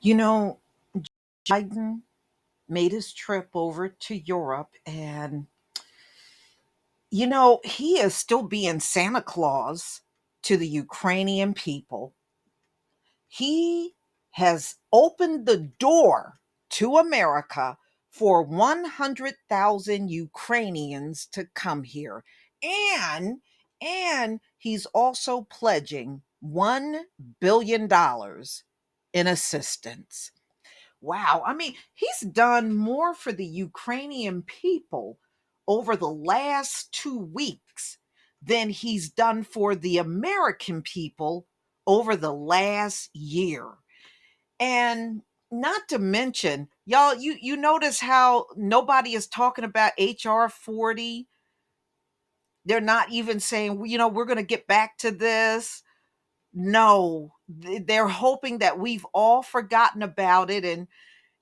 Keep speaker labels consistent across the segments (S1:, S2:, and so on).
S1: You know, Biden made his trip over to Europe, and, he is still being Santa Claus to the Ukrainian people. He has opened the door to America for 100,000 Ukrainians to come here. And he's also pledging $1 billion in assistance. Wow. I mean, he's done more for the Ukrainian people over the last 2 weeks than he's done for the American people over the last year. And not to mention, y'all, you notice how nobody is talking about HR 40. They're not even saying, we're going to get back to this. No, they're hoping that we've all forgotten about it, and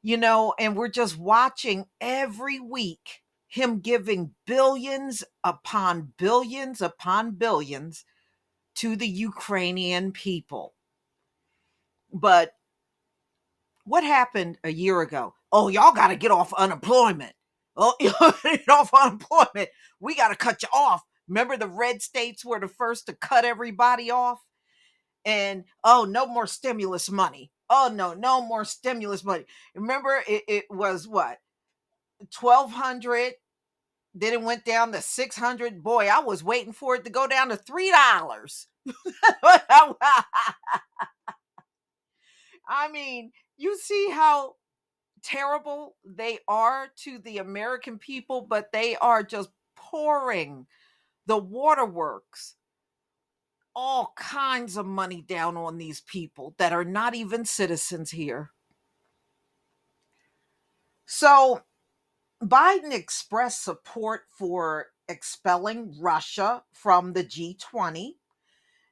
S1: we're just watching every week him giving billions upon billions upon billions to the Ukrainian people. But what happened a year ago? Oh, y'all got to get off unemployment. Oh, get off unemployment. We got to cut you off. Remember, the red states were the first to cut everybody off? And oh, no more stimulus money. Oh, no more stimulus money. Remember, it was what? 1,200, then it went down to 600. Boy, I was waiting for it to go down to $3. I mean, you see how terrible they are to the American people, but they are just pouring the waterworks, all kinds of money down on these people that are not even citizens here. So Biden expressed support for expelling Russia from the G20,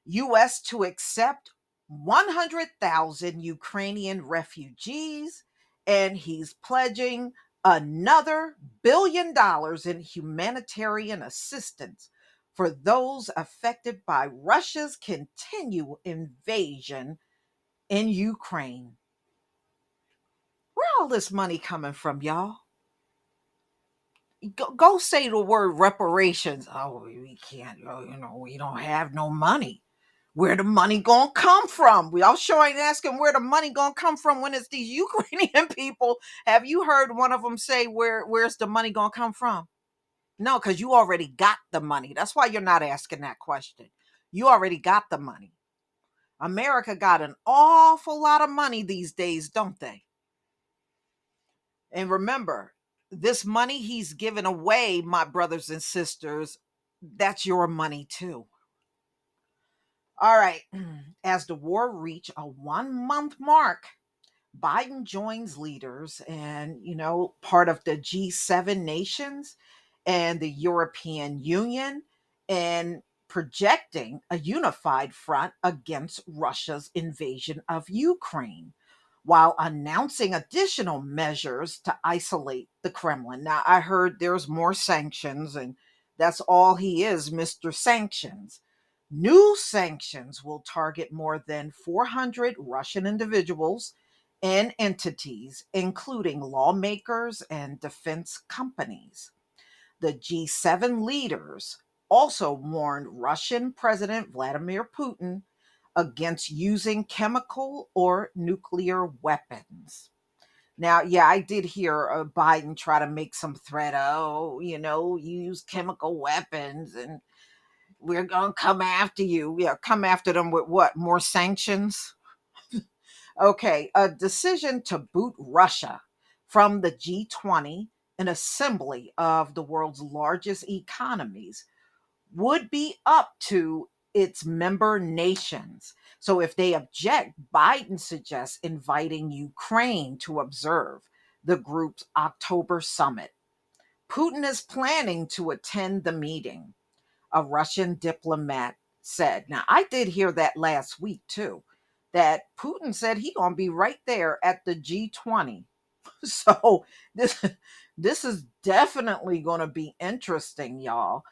S1: U.S. to accept 100,000 Ukrainian refugees, and he's pledging another $1 billion in humanitarian assistance for those affected by Russia's continued invasion in Ukraine. Where all this money coming from, y'all? Go say the word reparations. Oh, we can't. Oh, we don't have no money. Where the money gonna come from? We all sure ain't asking where the money gonna come from when it's these Ukrainian people. Have you heard one of them say where's the money gonna come from? No, because you already got the money. That's why you're not asking that question. You already got the money. America got an awful lot of money these days, don't they? And remember, this money he's giving away, my brothers and sisters, that's your money too. All right. As the war reached a 1 month mark, Biden joins leaders and, part of the G7 nations and the European Union and projecting a unified front against Russia's invasion of Ukraine while announcing additional measures to isolate the Kremlin. Now, I heard there's more sanctions, and that's all he is, Mr. Sanctions. New sanctions will target more than 400 Russian individuals and entities, including lawmakers and defense companies. The G7 leaders also warned Russian President Vladimir Putin against using chemical or nuclear weapons. Now, yeah, I did hear Biden try to make some threat. Oh, use chemical weapons and we're going to come after you. Yeah, come after them with what? More sanctions? Okay, a decision to boot Russia from the G20, an assembly of the world's largest economies, would be up to its member nations. So if they object, Biden suggests inviting Ukraine to observe the group's October summit. Putin is planning to attend the meeting, a Russian diplomat said. Now, I did hear that last week too, that Putin said he going to be right there at the G20. So this is definitely going to be interesting, y'all.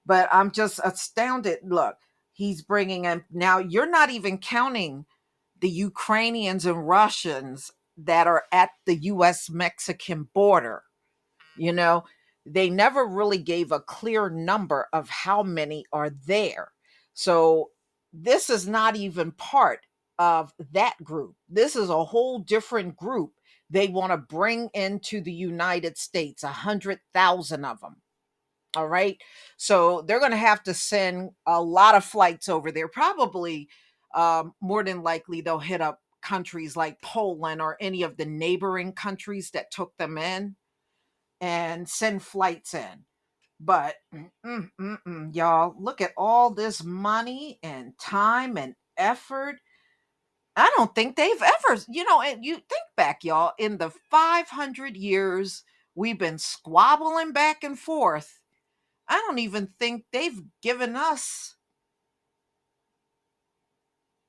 S1: But I'm just astounded. Look, he's bringing in now. You're not even counting the Ukrainians and Russians that are at the US Mexican border. You know, they never really gave a clear number of how many are there. So this is not even part of that group. This is a whole different group they want to bring into the United States, 100,000 of them. All right. So they're going to have to send a lot of flights over there. Probably more than likely, they'll hit up countries like Poland or any of the neighboring countries that took them in and send flights in. But y'all, look at all this money and time and effort. I don't think they've ever, and you think back, y'all, in the 500 years we've been squabbling back and forth. I don't even think they've given us,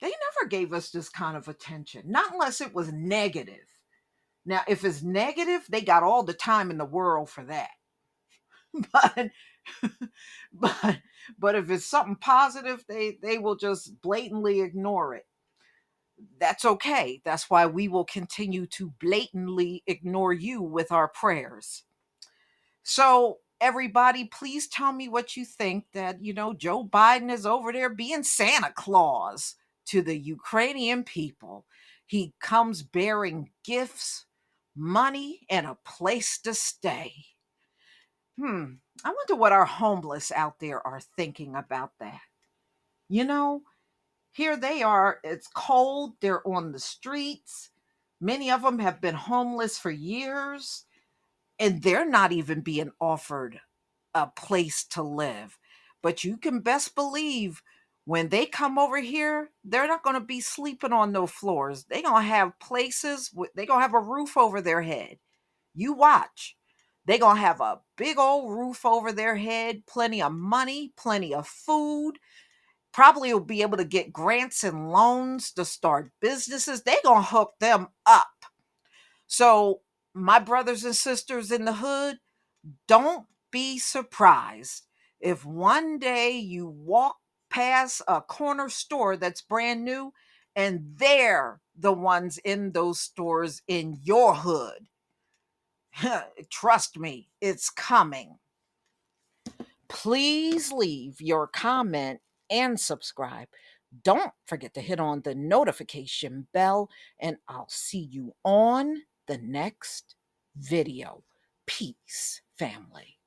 S1: they never gave us this kind of attention, not unless it was negative. Now, if it's negative, they got all the time in the world for that. But but but if it's something positive, they will just blatantly ignore it. That's okay. That's why we will continue to blatantly ignore you with our prayers. So everybody, please tell me what you think, that Joe Biden is over there being Santa Claus to the Ukrainian people. He comes bearing gifts, money, and a place to stay. I wonder what our homeless out there are thinking about that. You know, Here they are, it's cold, they're on the streets. Many of them have been homeless for years, and they're not even being offered a place to live. But you can best believe when they come over here, they're not going to be sleeping on no floors. They're going to have places, they're going to have a roof over their head. You watch. They're going to have a big old roof over their head, plenty of money, plenty of food. Probably will be able to get grants and loans to start businesses. They're going to hook them up. So, my brothers and sisters in the hood, don't be surprised if one day you walk past a corner store that's brand new and they're the ones in those stores in your hood. Trust me, it's coming. Please leave your comment and subscribe. Don't forget to hit on the notification bell, and I'll see you on the next video. Peace, family.